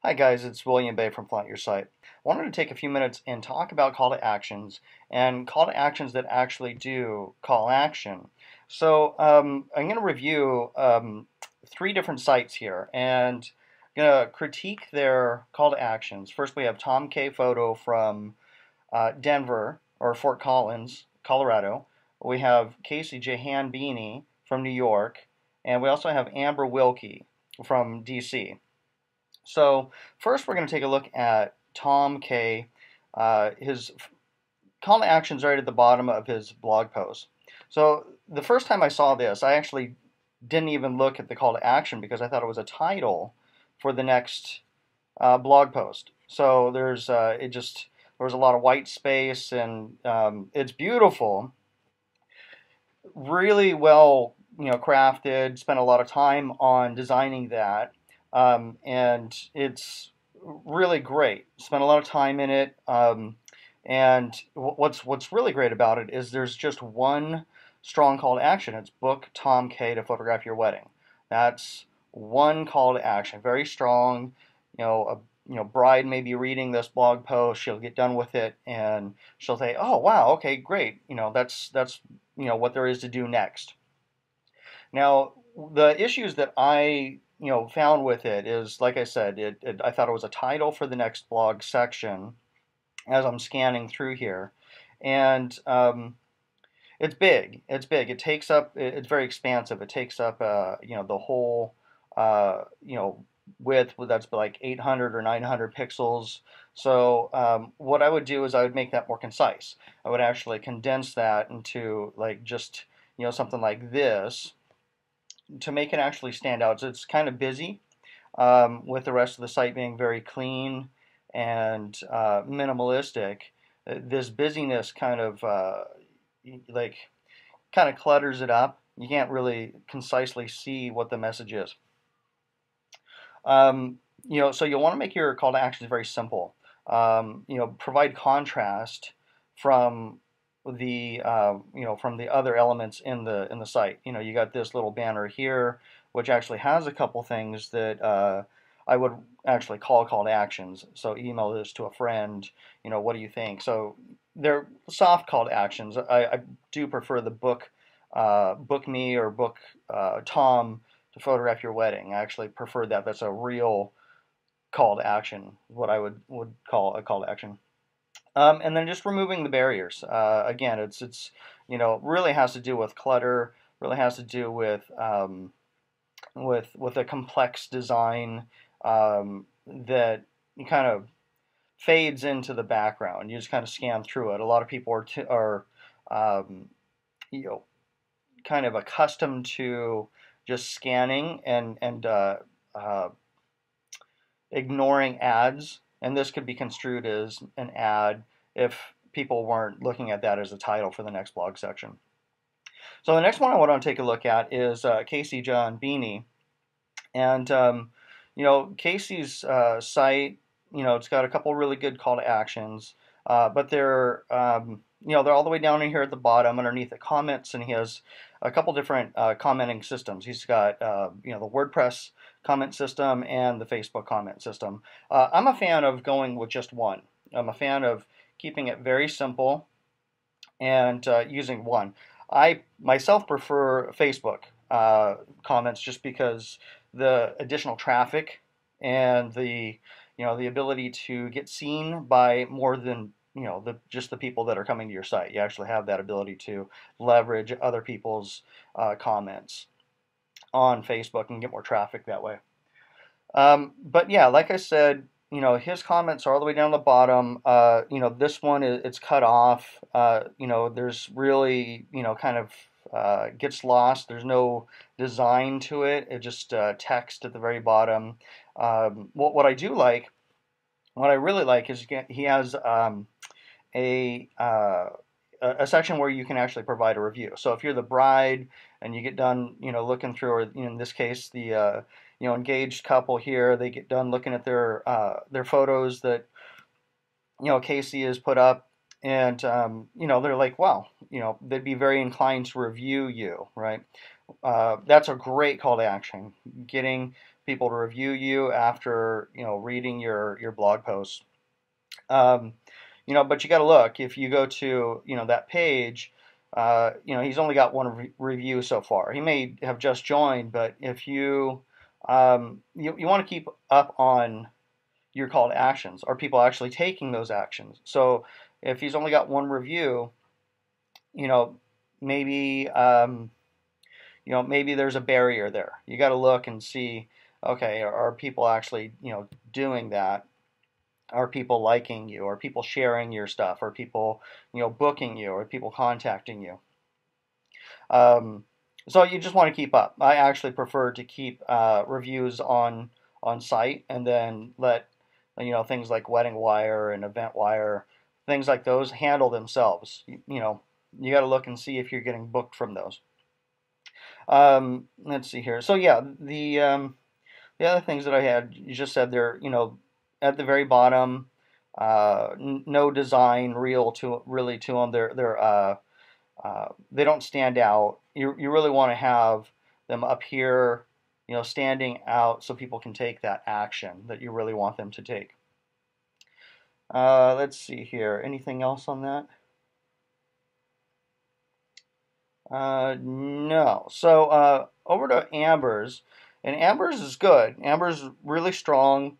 Hi guys, it's William Bay from Flaunt Your Site. I wanted to take a few minutes and talk about call to actions and call to actions that actually do call action. I'm going to review three different sites here and I'm going to critique their call to actions. First, we have Tom K. Photo from Denver or Fort Collins, Colorado. We have Casey Jahan Beanie from New York, and we also have Amber Wilkie from DC. So first, we're going to take a look at Tom K. His call to actions right at the bottom of his blog post. So the first time I saw this, I actually didn't even look at the call to action because I thought it was a title for the next blog post. So there was a lot of white space and it's beautiful, really well crafted. Spent a lot of time on designing that, and it's really great. Spent a lot of time in it. And what's really great about it is there's just one strong call to action. It's book Tom K to photograph your wedding. That's one call to action, very strong. Bride may be reading this blog post. She'll get done with it, and she'll say, "Oh wow, okay, great. That's what there is to do next." Now, the issues that I found with it is, like I said, I thought it was a title for the next blog section as I'm scanning through here, and it's big. It's big. It takes up. It's very expansive. It takes up the whole width. That's like 800 or 900 pixels. So what I would do is I would make that more concise. I would actually condense that into like just something like this to make it actually stand out. So it's kind of busy, with the rest of the site being very clean and minimalistic. This busyness like kind of clutters it up. You can't really concisely see what the message is. So you'll want to make your call to actions very simple. Provide contrast from from the other elements in the site. You got this little banner here, which actually has a couple things that I would actually call to actions. So email this to a friend. What do you think? So they're soft call to actions. I do prefer the book me or book Tom to photograph your wedding. I actually prefer that. That's a real call to action, what I would call a call to action. And then just removing the barriers. Again, it's really has to do with clutter. Really has to do with a complex design that kind of fades into the background. You just kind of scan through it. A lot of people are you know kind of accustomed to just scanning and uh, ignoring ads, and this could be construed as an ad if people weren't looking at that as a title for the next blog section. So the next one I want to take a look at is Casey John Beanie, and Casey's site. It's got a couple really good call to actions, but they're all the way down in here at the bottom underneath the comments, and he has a couple different commenting systems. He's got the WordPress comment system and the Facebook comment system. I'm a fan of going with just one. I'm a fan of keeping it very simple and using one. I myself prefer Facebook comments just because the additional traffic and the ability to get seen by more than just the people that are coming to your site. You actually have that ability to leverage other people's comments on Facebook and get more traffic that way. But yeah, like I said, his comments are all the way down the bottom. This one it's cut off. There's really, kind of gets lost. There's no design to it. It just text at the very bottom. What I do like, what I really like is he has a uh, a section where you can actually provide a review. So if you're the bride and you get done, looking through, or in this case, the engaged couple here, they get done looking at their photos that Casey has put up, and they're like, wow, they'd be very inclined to review you, right? That's a great call to action. Getting people to review you after reading your blog posts. Um, but you got to look. If you go to that page, he's only got one review so far. He may have just joined, but if you want to keep up on your call to actions. Are people actually taking those actions? So if he's only got one review, you know, maybe maybe there's a barrier there. You got to look and see, okay, are people actually doing that? Are people liking you? Are people sharing your stuff? Are people booking you? Are people contacting you? Um, so you just want to keep up. I actually prefer to keep reviews on site and then let things like Wedding Wire and Event Wire, things like those handle themselves. You got to look and see if you're getting booked from those. Let's see here. So yeah, the other things that I had, you just said they're at the very bottom. No design really to them. They don't stand out. You really want to have them up here, standing out so people can take that action that you really want them to take. Let's see here. Anything else on that? No. So over to Amber's, and Amber's is good. Amber's really strong.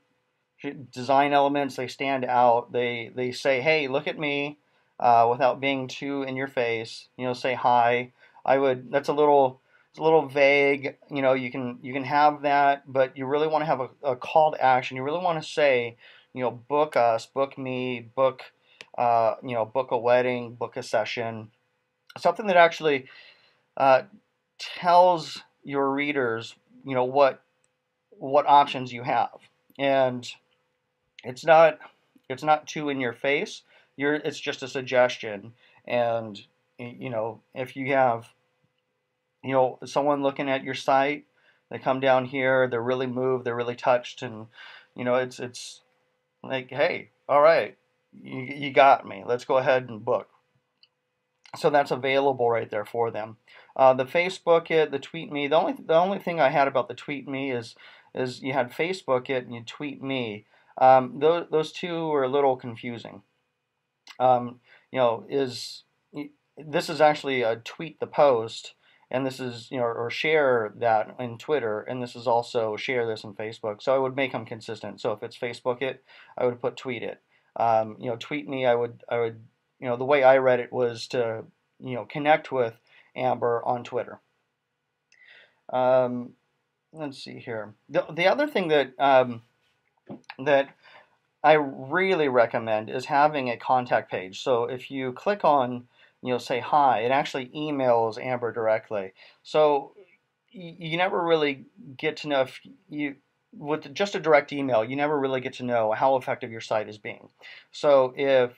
Design elements, they stand out. They say, hey, look at me, without being too in your face. Say hi. That's it's a little vague. You can have that, but you really want to have a call to action. You really want to say, book us, book me, book a wedding, book a session. Something that actually uh, tells your readers, what options you have. And it's not too in your face. It's just a suggestion. And if you have someone looking at your site, they come down here, they're really moved, they're really touched, and it's like, hey, all right, you got me. Let's go ahead and book. So that's available right there for them. The Facebook it, the tweet me. The only thing I had about the tweet me is you had Facebook it and you tweet me. Those two were a little confusing. Is this is actually a tweet the post, and this is or share that in Twitter, and this is also share this in Facebook. So I would make them consistent. So if it's Facebook it, I would put tweet it. Tweet me. I would the way I read it was to connect with Amber on Twitter. Um, let's see here. The other thing that I really recommend is having a contact page. So if you click on, say hi, it actually emails Amber directly. So you never really get to know if with just a direct email, you never really get to know how effective your site is being. So if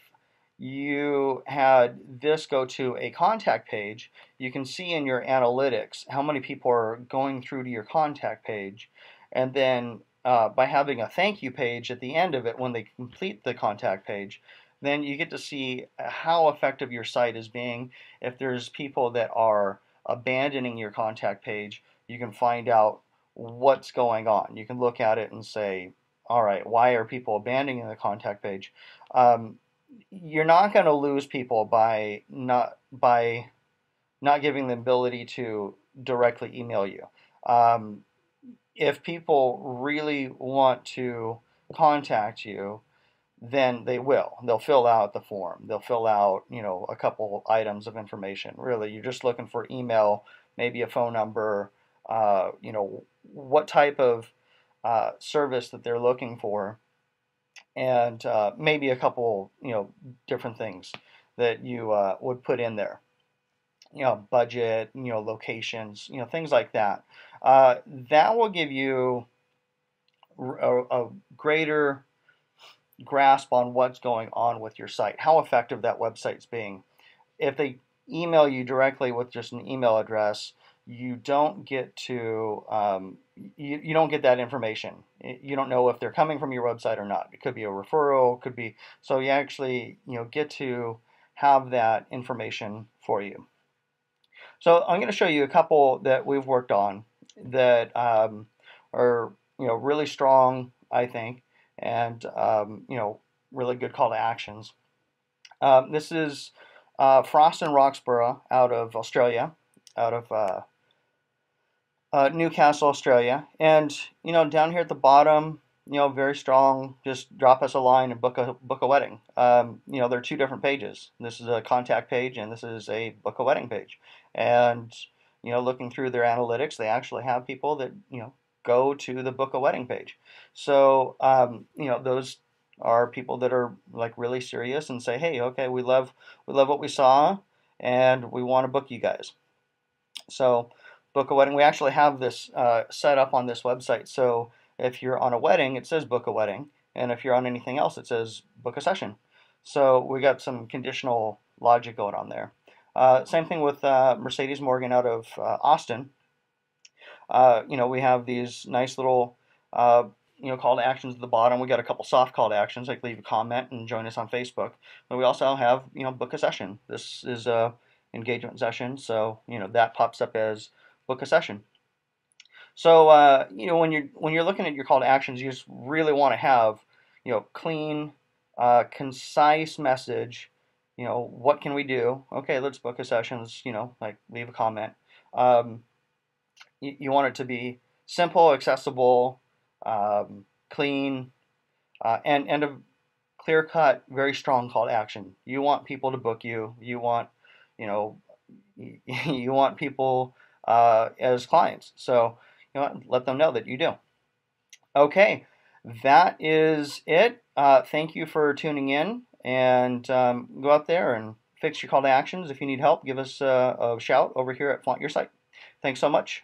you had this go to a contact page, you can see in your analytics how many people are going through to your contact page, and then by having a thank you page at the end of it when they complete the contact page, then you get to see how effective your site is being. If there's people that are abandoning your contact page, you can find out what's going on. You can look at it and say, all right, why are people abandoning the contact page? You're not going to lose people by not giving them the ability to directly email you. Um, if people really want to contact you, then they will. They'll fill out the form. They'll fill out, a couple items of information. Really, you're just looking for email, maybe a phone number, what type of service that they're looking for, and maybe a couple, different things that you would put in there. Budget, locations, things like that. That will give you a greater grasp on what's going on with your site, how effective that website's being. If they email you directly with just an email address, you don't get to you don't get that information. You don't know if they're coming from your website or not. It could be a referral, could be so you actually get to have that information for you. So I'm going to show you a couple that we've worked on that are really strong, I think, and really good call to actions. This is Frost and Roxburgh out of Australia, out of Newcastle, Australia. And down here at the bottom, very strong. Just drop us a line and book a wedding. There are two different pages. This is a contact page, and this is a book a wedding page. And looking through their analytics, they actually have people that go to the book a wedding page. So those are people that are like really serious and say, hey, okay, we love what we saw, and we want to book you guys. So book a wedding. We actually have this set up on this website. So if you're on a wedding, it says book a wedding, and if you're on anything else, it says book a session. So we got some conditional logic going on there. Same thing with Mercedes Morgan out of Austin. We have these nice little call to actions at the bottom. We got a couple soft call to actions like leave a comment and join us on Facebook. But we also have book a session. This is a engagement session, so that pops up as book a session. So when you're looking at your call to actions, you just really want to have clean, concise message. What can we do? Okay, let's book a session. Let's like leave a comment. Um, you want it to be simple, accessible, clean, and a clear cut, very strong call to action. You want people to book you. You want you know you want people as clients. So let them know that you do. Okay, that is it. Thank you for tuning in, and go out there and fix your call to actions. If you need help, give us a shout over here at Flaunt Your Site. Thanks so much.